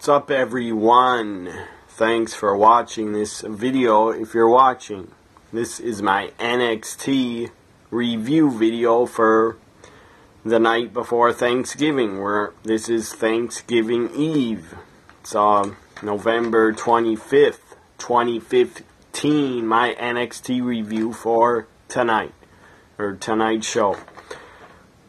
What's up, everyone? Thanks for watching this video. If you're watching, this is my NXT review video for the night before Thanksgiving. This is Thanksgiving Eve. It's November 25th, 2015. My NXT review for tonight, or tonight's show.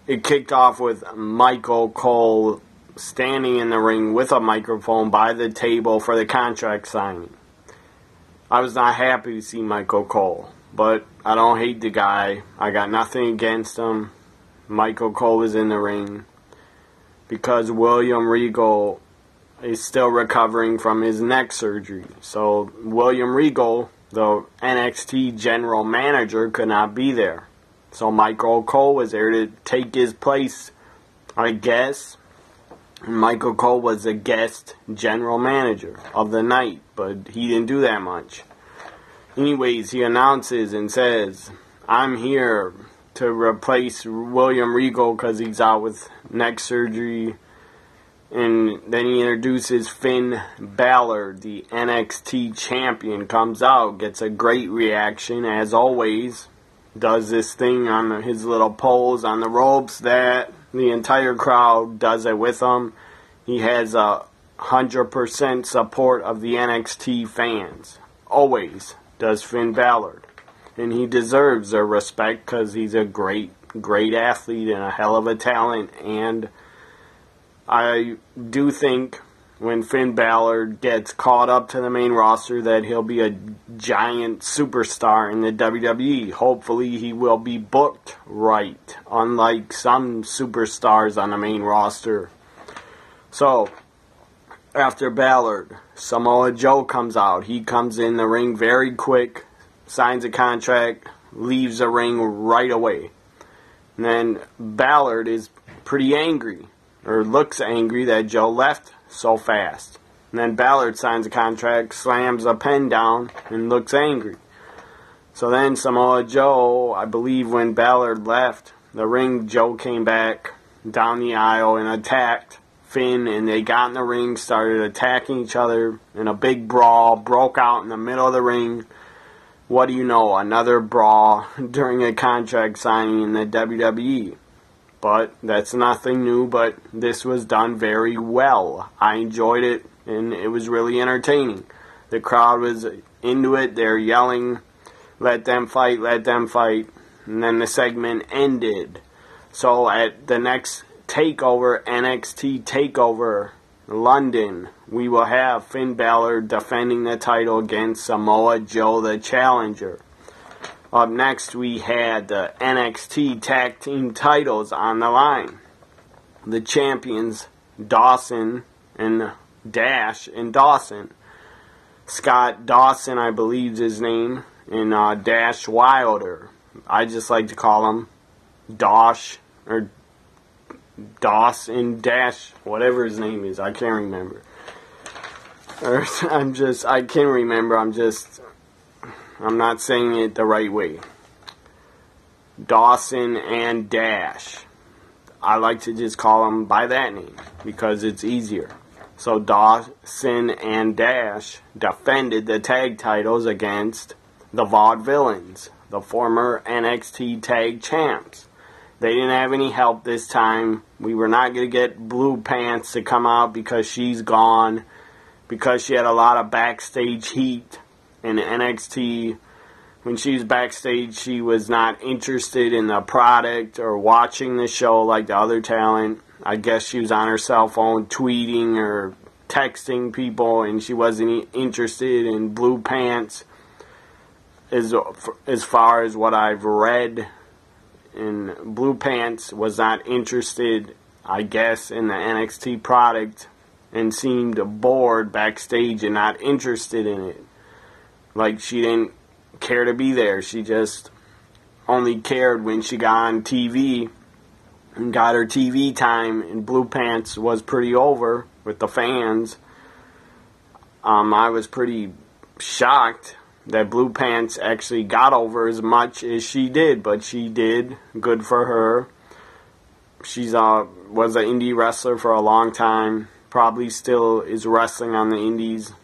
It kicked off with Michael Cole standing in the ring with a microphone by the table for the contract signing. I was not happy to see Michael Cole, but I don't hate the guy. I got nothing against him. Michael Cole was in the ring because William Regal is still recovering from his neck surgery. So William Regal, the NXT general manager, could not be there. So Michael Cole was there to take his place, I guess. Michael Cole was the guest general manager of the night, but he didn't do that much. Anyways, he announces and says, I'm here to replace William Regal because he's out with neck surgery. And then he introduces Finn Balor, the NXT champion, comes out, gets a great reaction as always, does this thing on his little pose on the ropes that the entire crowd does it with him. He has 100% support of the NXT fans. Always does Finn Balor. And he deserves their respect because he's a great athlete and a hell of a talent. And I do think when Finn Balor gets caught up to the main roster that he'll be a giant superstar in the WWE. Hopefully he will be booked right, unlike some superstars on the main roster. So, after Balor, Samoa Joe comes out. He comes in the ring very quick, signs a contract, leaves the ring right away. And then Balor is pretty angry, or looks angry that Joe left so fast. And then Ballard signs a contract, slams a pen down, and looks angry. So then Samoa Joe, I believe when Ballard left the ring, Joe came back down the aisle and attacked Finn, and they got in the ring, started attacking each other, and a big brawl broke out in the middle of the ring. What do you know? Another brawl during a contract signing in the WWE. But that's nothing new, but this was done very well. I enjoyed it, and it was really entertaining. The crowd was into it. They're yelling, let them fight, let them fight. And then the segment ended. So at the next takeover, NXT TakeOver London, we will have Finn Balor defending the title against Samoa Joe, the challenger. Up next, we had the NXT Tag Team titles on the line. The champions, Dawson and Dash and Dawson. Scott Dawson, I believe is his name, and Dash Wilder. I just like to call him Dosh, or Dawson Dash, whatever his name is. I can't remember. I can't remember. I'm not saying it the right way. Dawson and Dash. I like to just call them by that name because it's easier. So Dawson and Dash defended the tag titles against the Vaudevillains, the former NXT tag champs. They didn't have any help this time. We were not going to get Blue Pants to come out because she's gone, because she had a lot of backstage heat. In NXT, when she was backstage, she was not interested in the product or watching the show like the other talent. I guess she was on her cell phone tweeting or texting people, and she wasn't interested in Blue Pants as far as what I've read. And Blue Pants was not interested, I guess, in the NXT product and seemed bored backstage and not interested in it. Like, she didn't care to be there. She just only cared when she got on TV and got her TV time, and Blue Pants was pretty over with the fans. I was pretty shocked that Blue Pants actually got over as much as she did, but she did. Good for her. She's was an indie wrestler for a long time. probably still is wrestling on the indies.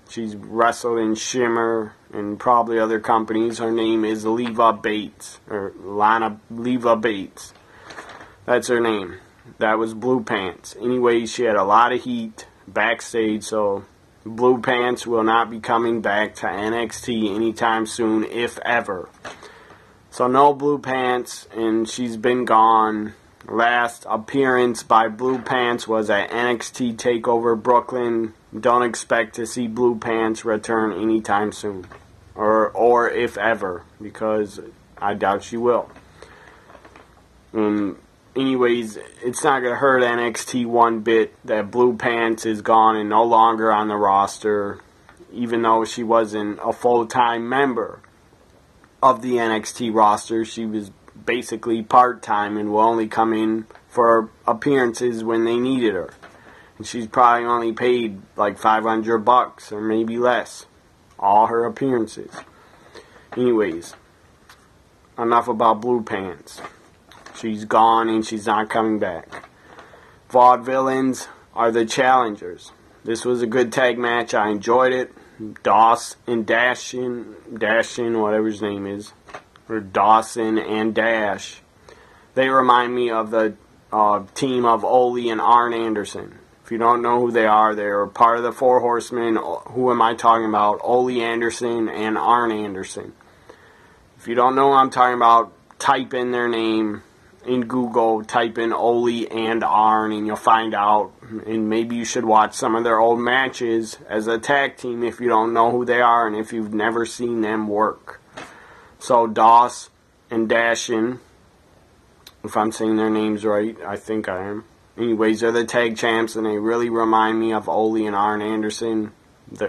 She's wrestled in Shimmer and probably other companies. Her name is Leva Bates, or Leva Bates. That's her name. That was Blue Pants. Anyway, she had a lot of heat backstage, so Blue Pants will not be coming back to NXT anytime soon, if ever. So no Blue Pants, and she's been gone. Last appearance by Blue Pants was at NXT TakeOver Brooklyn. Don't expect to see Blue Pants return anytime soon. Or if ever, because I doubt she will. Anyways, it's not going to hurt NXT one bit that Blue Pants is gone and no longer on the roster, even though she wasn't a full-time member of the NXT roster. She was basically part-time and will only come in for appearances when they needed her. And she's probably only paid like $500 or maybe less. All her appearances. Anyways, enough about Blue Pants. She's gone and she's not coming back. Vaudevillains are the challengers. This was a good tag match. I enjoyed it. Doss and Dashin, whatever his name is, or Dawson and Dash. They remind me of the team of Ole and Arn Anderson. If you don't know who they are part of the Four Horsemen. Who am I talking about? Ole Anderson and Arn Anderson. If you don't know what I'm talking about, type in their name in Google, type in Ole and Arn, and you'll find out. And maybe you should watch some of their old matches as a tag team if you don't know who they are and if you've never seen them work. So Doss and Dashin, if I'm saying their names right, I think I am. Anyways, they're the tag champs, and they really remind me of Ole and Arn Anderson,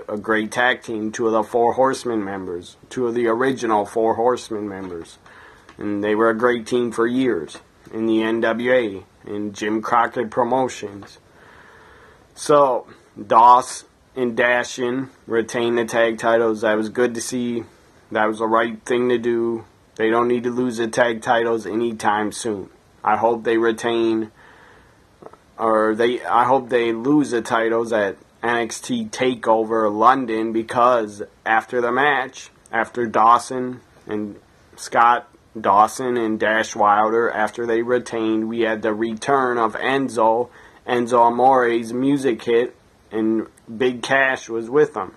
a great tag team, two of the Four Horsemen members, two of the original Four Horsemen members. And they were a great team for years in the NWA, in Jim Crockett Promotions. So, Doss and Dashin retained the tag titles. That was good to see. That was the right thing to do. They don't need to lose the tag titles anytime soon. I hope they retain, I hope they lose the titles at NXT TakeOver London, because after the match, after Dawson and Dash Wilder, after they retained, we had the return of Enzo Amore's music hit, and Big Cash was with them.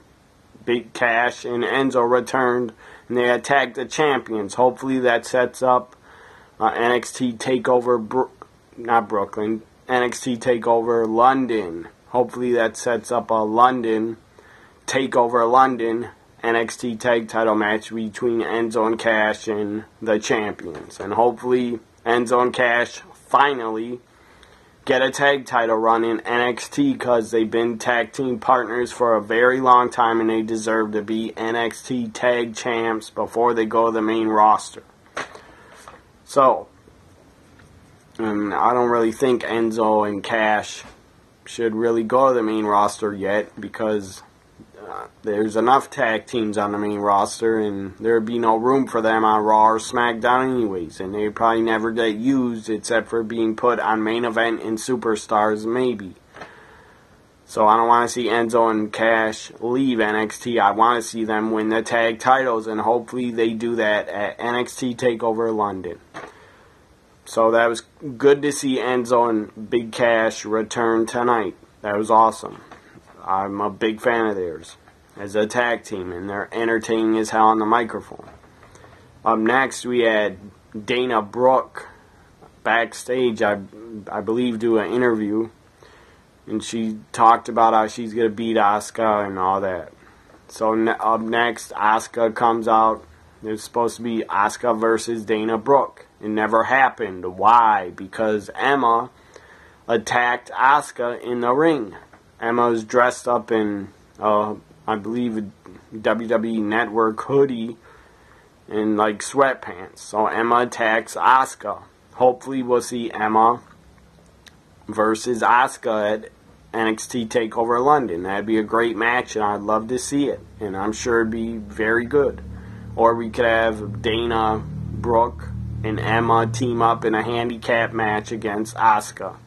Big Cash and Enzo returned, and they attacked the champions. Hopefully that sets up NXT TakeOver, not Brooklyn, NXT TakeOver London. Hopefully that sets up a London TakeOver London NXT tag title match between Enzo and Cash and the champions. And hopefully Enzo and Cash finally get a tag title run in NXT, because they've been tag team partners for a very long time and they deserve to be NXT tag champs before they go to the main roster. So, I don't really think Enzo and Cash should really go to the main roster yet, because there's enough tag teams on the main roster, and there'd be no room for them on Raw or SmackDown anyways, and they'd probably never get used except for being put on Main Event and Superstars, maybe. So I don't want to see Enzo and Cash leave NXT. I want to see them win the tag titles, and hopefully they do that at NXT TakeOver London. So that was good to see Enzo and Big Cash return tonight. That was awesome. I'm a big fan of theirs as a tag team, and they're entertaining as hell on the microphone. Up next, we had Dana Brooke backstage, I believe, do an interview, and she talked about how she's going to beat Asuka and all that. So up next, Asuka comes out. It's supposed to be Asuka versus Dana Brooke. It never happened. Why? Because Emma attacked Asuka in the ring. Emma was dressed up in, I believe, a WWE Network hoodie and like sweatpants. So Emma attacks Asuka. Hopefully we'll see Emma versus Asuka at NXT TakeOver London. That'd be a great match, and I'd love to see it. And I'm sure it'd be very good. Or we could have Dana Brooke and Emma team up in a handicap match against Asuka.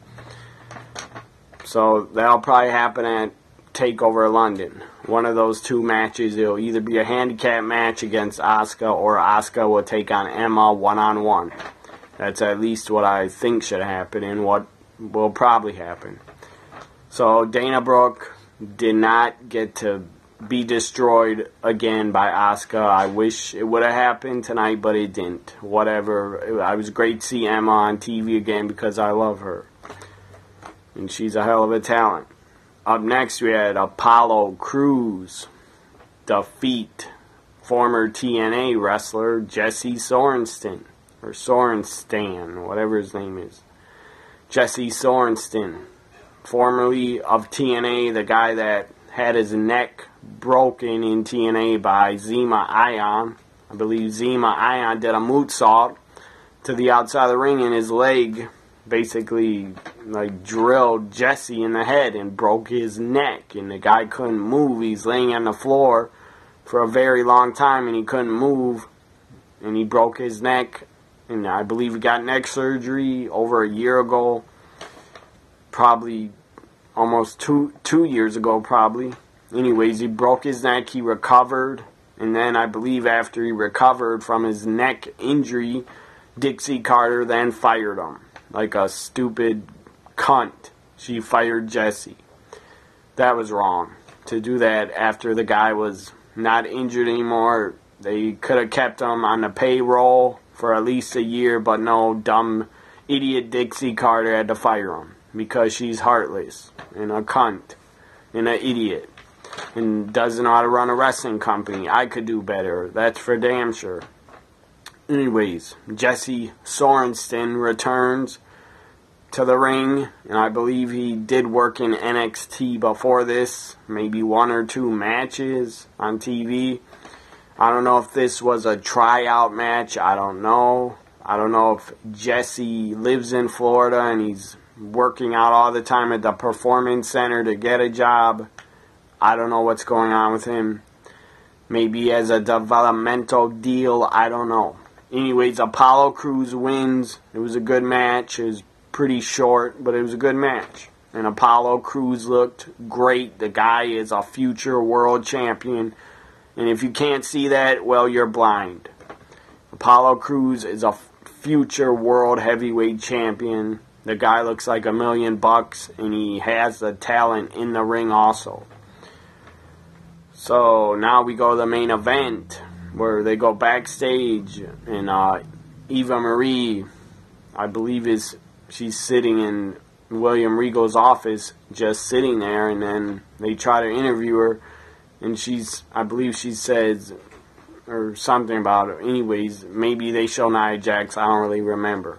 So that'll probably happen at TakeOver London. One of those two matches, it'll either be a handicap match against Asuka, or Asuka will take on Emma one-on-one. That's at least what I think should happen and what will probably happen. So Dana Brooke did not get to be destroyed again by Asuka. I wish it would have happened tonight, but it didn't. Whatever. It was great to see Emma on TV again because I love her. And she's a hell of a talent. Up next, we had Apollo Crews defeat former TNA wrestler Jesse Sorenston. Or Sorenstan, whatever his name is. Jesse Sorenston. Formerly of TNA, the guy that had his neck broken in TNA by Zema Ion. I believe Zema Ion did a moonsault to the outside of the ring, and his leg basically like drilled Jesse in the head and broke his neck, and the guy couldn't move. He's laying on the floor for a very long time and he couldn't move, and he broke his neck, and I believe he got neck surgery over a year ago, probably almost two years ago probably. Anyways, he broke his neck, he recovered, and then I believe after he recovered from his neck injury, Dixie Carter then fired him. Like a stupid cunt. She fired Jesse. That was wrong. To do that after the guy was not injured anymore. They could have kept him on the payroll for at least a year, but no, dumb idiot Dixie Carter had to fire him. Because she's heartless. And a cunt. And an idiot. And doesn't know how to run a wrestling company. I could do better. That's for damn sure. Anyways, Jesse Sorenston returns to the ring, and I believe he did work in NXT before this, maybe 1 or 2 matches on TV. I don't know if this was a tryout match, I don't know. I don't know if Jesse lives in Florida and he's working out all the time at the Performance Center to get a job. I don't know what's going on with him. Maybe as a developmental deal, I don't know. Anyways, Apollo Crews wins. It was a good match. It was pretty short, but it was a good match. And Apollo Crews looked great. The guy is a future world champion. And if you can't see that, well, you're blind. Apollo Crews is a future world heavyweight champion. The guy looks like $1 million, and he has the talent in the ring also. So now we go to the main event, where they go backstage, and Eva Marie, I believe she's sitting in William Regal's office, just sitting there, and then they try to interview her, and I believe she says, or something about it. Anyways, maybe they show Nia Jax, I don't really remember,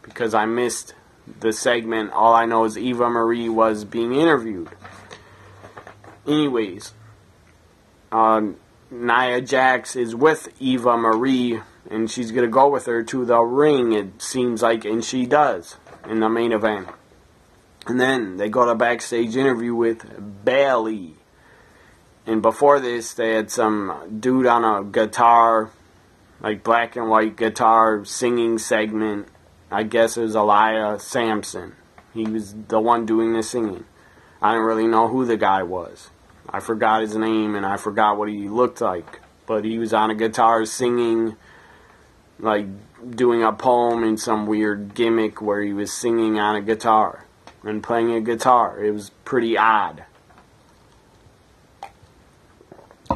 because I missed the segment. All I know is Eva Marie was being interviewed. Anyways, Nia Jax is with Eva Marie, and she's going to go with her to the ring, it seems like, and she does, in the main event. And then they go to a backstage interview with Bayley. And before this, they had some dude on a guitar, like black and white guitar singing segment. I guess it was Eliah Sampson. He was the one doing the singing. I didn't really know who the guy was. I forgot his name, and I forgot what he looked like. But he was on a guitar singing, like doing a poem in some weird gimmick where he was singing on a guitar and playing a guitar. It was pretty odd.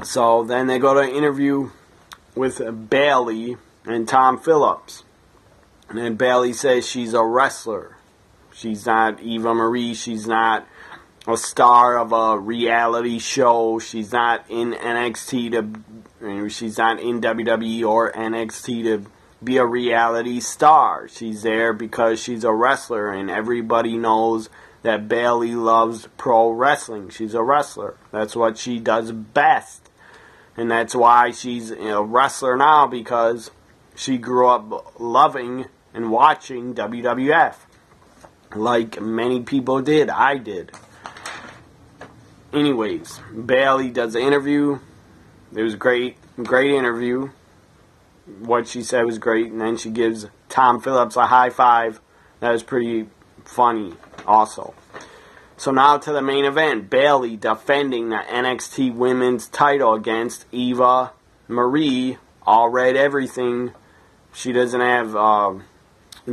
So then they go to an interview with Bayley and Tom Phillips. And then Bayley says she's a wrestler. She's not Eva Marie. She's not a star of a reality show. She's not in NXT she's not in WWE or NXT to be a reality star. She's there because she's a wrestler, and everybody knows that Bayley loves pro wrestling. She's a wrestler. That's what she does best. And that's why she's a wrestler now, because she grew up loving and watching WWF. Like many people did. I did. Anyways, Bayley does the interview. It was great. Great interview. What she said was great. And then she gives Tom Phillips a high five. That was pretty funny also. So now to the main event. Bayley defending the NXT Women's title against Eva Marie. All red everything. She doesn't have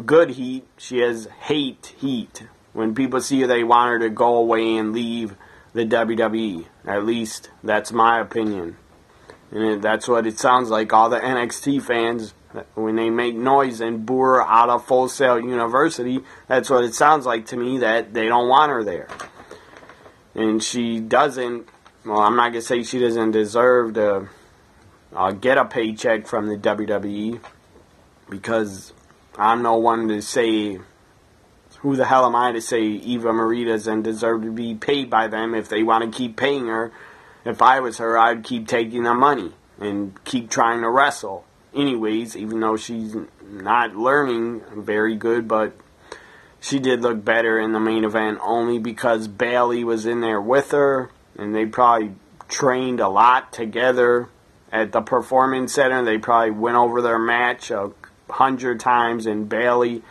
good heat. She has hate heat. When people see her, they want her to go away and leave the WWE. At least, that's my opinion. And that's what it sounds like. All the NXT fans, when they make noise and boo her out of Full Sail University, that's what it sounds like to me, that they don't want her there. And she doesn't, well, I'm not going to say she doesn't deserve to get a paycheck from the WWE, because I'm no one to say, who the hell am I to say Eva Marie doesn't deserve to be paid by them if they want to keep paying her. If I was her, I'd keep taking the money and keep trying to wrestle. Anyways, even though she's not learning very good, but she did look better in the main event only because Bayley was in there with her, and they probably trained a lot together at the Performance Center. They probably went over their match 100 times, and Bayley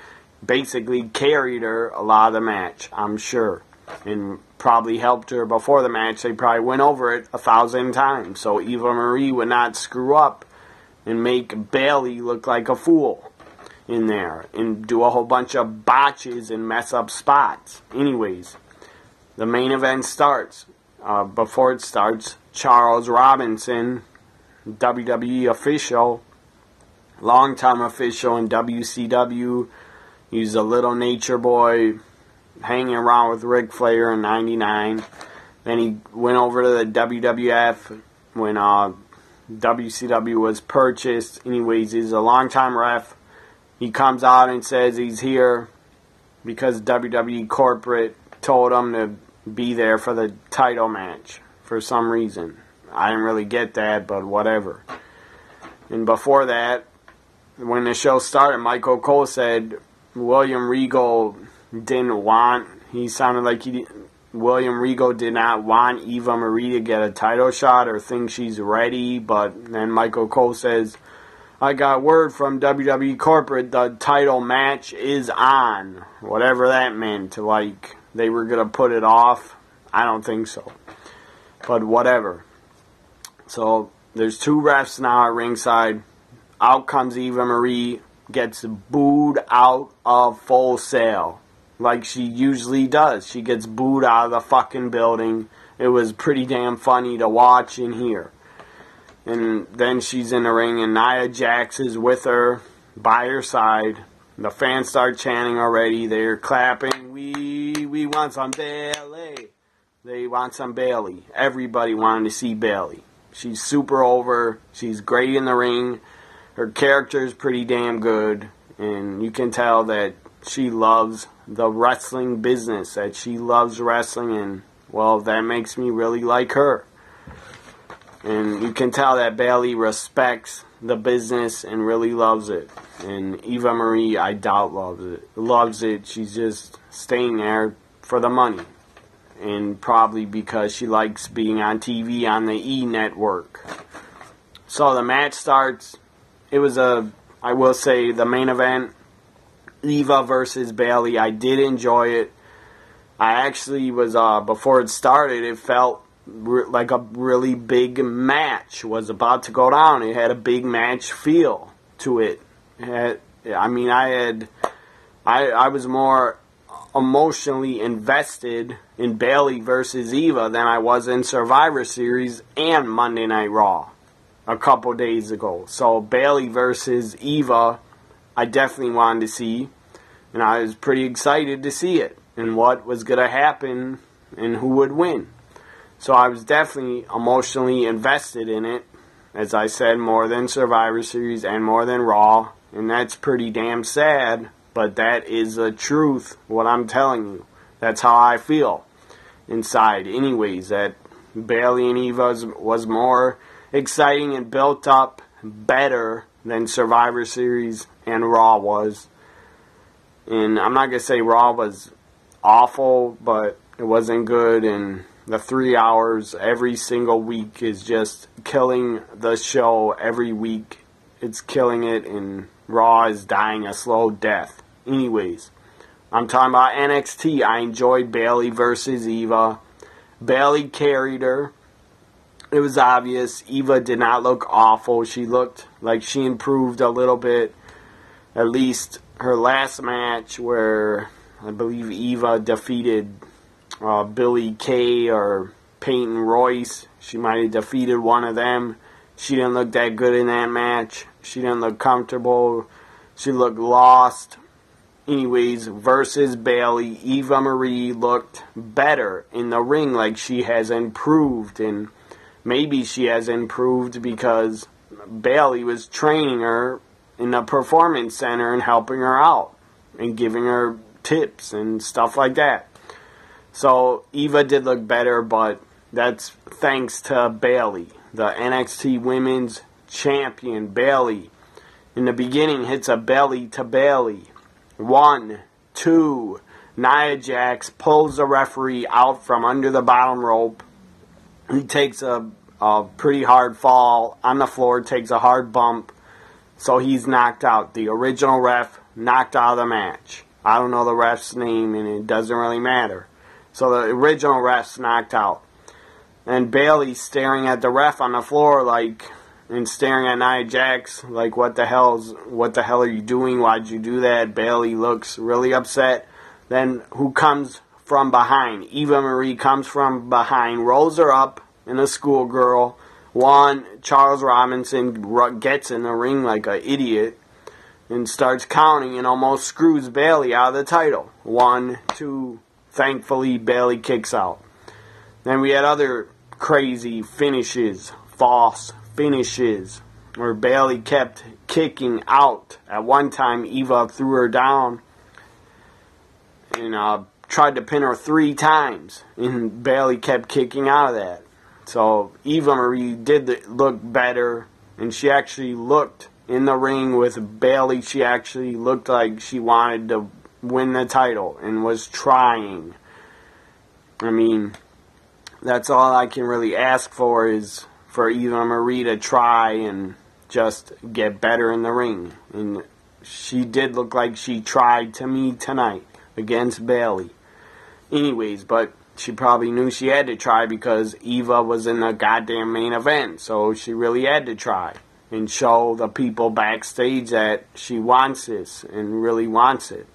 basically carried her a lot of the match, I'm sure, and probably helped her before the match. They probably went over it 1,000 times, so Eva Marie would not screw up and make Bayley look like a fool in there and do a whole bunch of botches and mess up spots. Anyways, the main event starts. Before it starts, Charles Robinson, WWE official, longtime official in WCW, he's a little nature boy hanging around with Ric Flair in '99. Then he went over to the WWF when WCW was purchased. Anyways, he's a longtime ref. He comes out and says he's here because WWE corporate told him to be there for the title match for some reason. I didn't really get that, but whatever. And before that, when the show started, Michael Cole said William Regal didn't want, he sounded like William Regal did not want Eva Marie to get a title shot or think she's ready, but then Michael Cole says, I got word from WWE corporate the title match is on. Whatever that meant, like they were going to put it off. I don't think so. But whatever. So there's two refs now at ringside. Out comes Eva Marie, gets booed out of Full Sail, like she usually does. She gets booed out of the fucking building. It was pretty damn funny to watch and hear. And then she's in the ring, and Nia Jax is with her, by her side. The fans start chanting already. They're clapping. We want some Bayley. They want some Bayley. Everybody wanted to see Bayley. She's super over. She's great in the ring. Her character is pretty damn good. And you can tell that she loves the wrestling business, that she loves wrestling, and, well, that makes me really like her. And you can tell that Bayley respects the business and really loves it. And Eva Marie, I doubt loves it. She's just staying there for the money. And probably because she likes being on TV on the E! Network. So the match starts. It was I will say, the main event, Eva versus Bayley. I did enjoy it. I actually was, before it started, it felt like a really big match was about to go down. It had a big match feel to it. I was more emotionally invested in Bayley versus Eva than I was in Survivor Series and Monday Night Raw a couple days ago. So Bayley versus Eva, I definitely wanted to see, and I was pretty excited to see it and what was going to happen and who would win. So I was definitely emotionally invested in it, as I said, more than Survivor Series and more than Raw, and that's pretty damn sad, but that is the truth, what I'm telling you. That's how I feel inside. Anyways, that Bayley and Eva was more exciting and built up better than Survivor Series and Raw was. And I'm not going to say Raw was awful, but it wasn't good, and the 3 hours every single week is just killing the show every week. It's killing it, and Raw is dying a slow death. Anyways, I'm talking about NXT. I enjoyed Bayley versus Eva. Bayley carried her. It was obvious. Eva did not look awful. She looked like she improved a little bit. At least her last match, where I believe Eva defeated Billie Kay or Peyton Royce. She might have defeated one of them. She didn't look that good in that match. She didn't look comfortable. She looked lost. Anyways, versus Bayley, Eva Marie looked better in the ring, like she has improved. And maybe she has improved because Bayley was training her in the performance center and helping her out and giving her tips and stuff like that. So Eva did look better, but that's thanks to Bayley, the NXT Women's Champion. Bayley, in the beginning, hits a belly to Bayley. 1, 2. Nia Jax pulls the referee out from under the bottom rope. He takes a pretty hard fall on the floor, takes a hard bump, so he's knocked out. The original ref knocked out of the match. I don't know the ref's name, and it doesn't really matter. So the original ref's knocked out. And Bayley staring at the ref on the floor, and staring at Nia Jax, like, what the hell are you doing? Why'd you do that? Bayley looks really upset. Then who comes from behind? Eva Marie comes from behind, rolls her up in a schoolgirl. Charles Robinson gets in the ring like an idiot and starts counting and almost screws Bayley out of the title. 1, 2. Thankfully, Bayley kicks out. Then we had other crazy finishes, false finishes, where Bayley kept kicking out. At one time, Eva threw her down and tried to pin her 3 times, and Bayley kept kicking out of that. So Eva Marie did look better, and she actually looked in the ring with Bayley. She actually looked like she wanted to win the title and was trying. I mean, that's all I can really ask for, is for Eva Marie to try and just get better in the ring. And she did look like she tried to me tonight against Bayley. Anyways, but she probably knew she had to try because Eva was in the goddamn main event. So she really had to try and show the people backstage that she wants this and really wants it.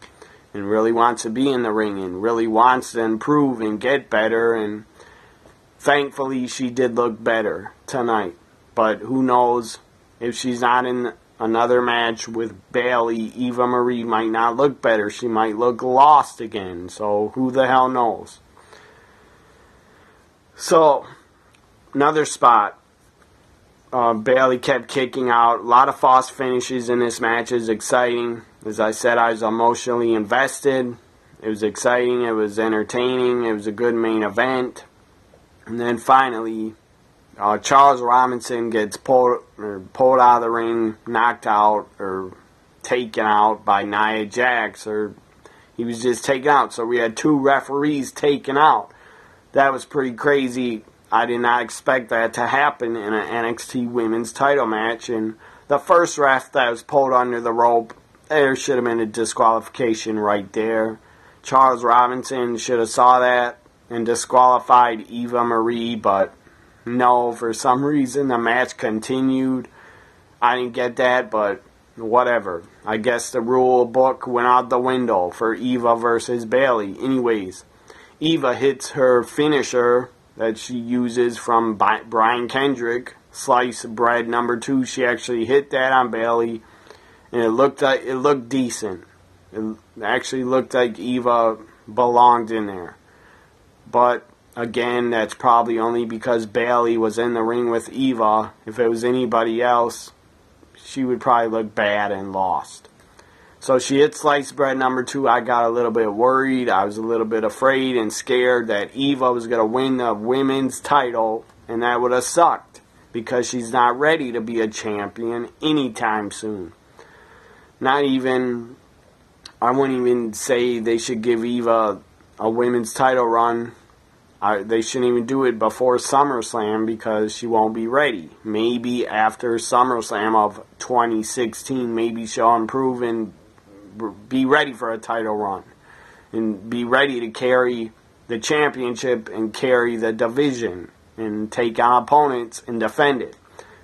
And really wants to be in the ring and really wants to improve and get better. And thankfully, she did look better tonight. But who knows, if she's not in another match with Bayley, Eva Marie might not look better. She might look lost again. So who the hell knows? So, another spot. Bayley kept kicking out. A lot of false finishes in this match. Is exciting. As I said, I was emotionally invested. It was exciting. It was entertaining. It was a good main event. And then finally, Charles Robinson gets pulled out of the ring, knocked out, or taken out by Nia Jax, or he was just taken out. So we had 2 referees taken out. That was pretty crazy. I did not expect that to happen in an NXT Women's title match. And the first ref that was pulled under the rope, there should have been a disqualification right there. Charles Robinson should have saw that and disqualified Eva Marie, but no, for some reason the match continued. I didn't get that, but whatever. I guess the rule book went out the window for Eva versus Bayley. Anyways, Eva hits her finisher that she uses from Brian Kendrick, sliced bread number 2. She actually hit that on Bayley, and it looked decent. It actually looked like Eva belonged in there. But again, that's probably only because Bayley was in the ring with Eva. If it was anybody else, she would probably look bad and lost. So she hit sliced bread number 2. I got a little bit worried. I was a little bit afraid and scared that Eva was going to win the women's title, and that would have sucked because she's not ready to be a champion anytime soon. Not even, I wouldn't even say they should give Eva a women's title run. They shouldn't even do it before SummerSlam because she won't be ready. Maybe after SummerSlam of 2016, maybe she'll improve and be ready for a title run. and be ready to carry the championship and carry the division and take on opponents and defend it.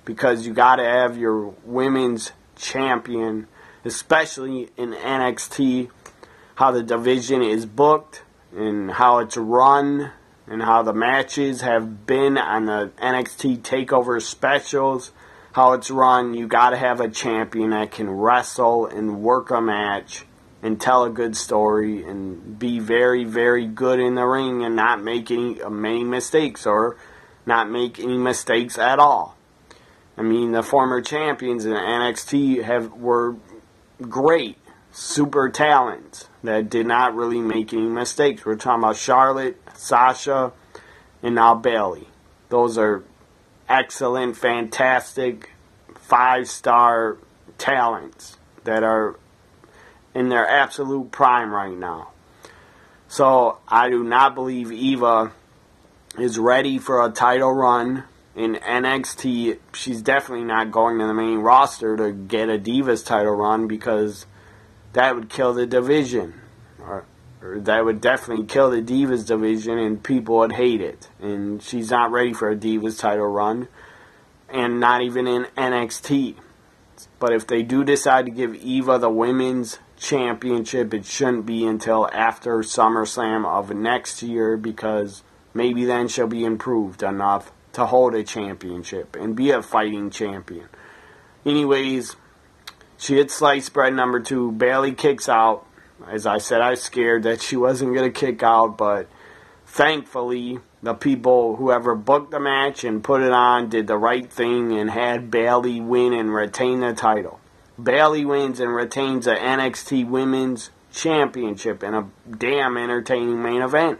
Because you got to have your women's champion, especially in NXT, how the division is booked and how it's run and how the matches have been on the NXT TakeOver specials, how it's run. You got to have a champion that can wrestle and work a match and tell a good story and be very, very good in the ring and not make many mistakes or not make any mistakes at all. I mean, the former champions in NXT were great, super talents that did not really make any mistakes. We're talking about Charlotte, Sasha, and now Bayley. Those are excellent, fantastic, 5-star talents that are in their absolute prime right now. So I do not believe Eva is ready for a title run in NXT. She's definitely not going to the main roster to get a Divas title run, because that would kill the division. Or that would definitely kill the Divas division and people would hate it. And she's not ready for a Divas title run, and not even in NXT. But if they do decide to give Eva the women's championship, it shouldn't be until after SummerSlam of next year, because maybe then she'll be improved enough to hold a championship and be a fighting champion. Anyways, she hit sliced bread number 2. Bayley kicks out. As I said, I was scared that she wasn't going to kick out, but thankfully the people, whoever booked the match and put it on, did the right thing and had Bayley win and retain the title. Bayley wins and retains the NXT Women's Championship in a damn entertaining main event.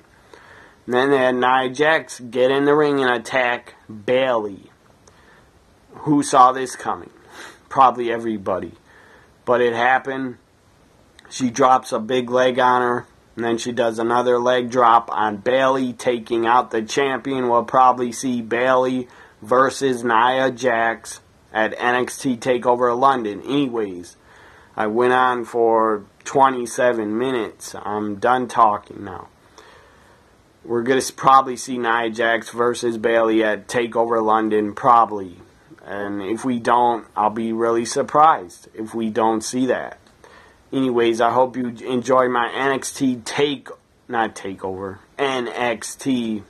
And then they had Nia Jax get in the ring and attack Bayley. Who saw this coming? Probably everybody. But it happened. She drops a big leg on her, and then she does another leg drop on Bayley, taking out the champion. We'll probably see Bayley versus Nia Jax at NXT TakeOver London. Anyways, I went on for 27 minutes. I'm done talking now. We're going to probably see Nia Jax versus Bayley at TakeOver London, probably. And if we don't, I'll be really surprised if we don't see that. Anyways, I hope you enjoy my NXT NXT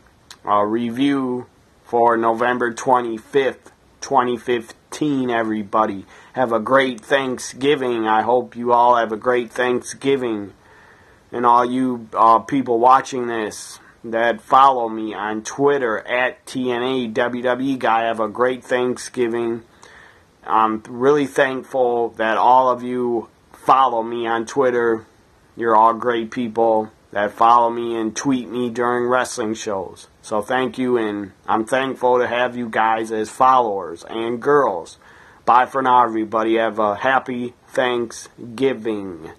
review for November 25th, 2015, everybody. Have a great Thanksgiving. I hope you all have a great Thanksgiving. And all you people watching this that follow me on Twitter at TNA Guy, have a great Thanksgiving. I'm really thankful that all of you follow me on Twitter. You're all great people that follow me and tweet me during wrestling shows. So thank you, and I'm thankful to have you guys as followers and girls. Bye for now, everybody. Have a happy Thanksgiving.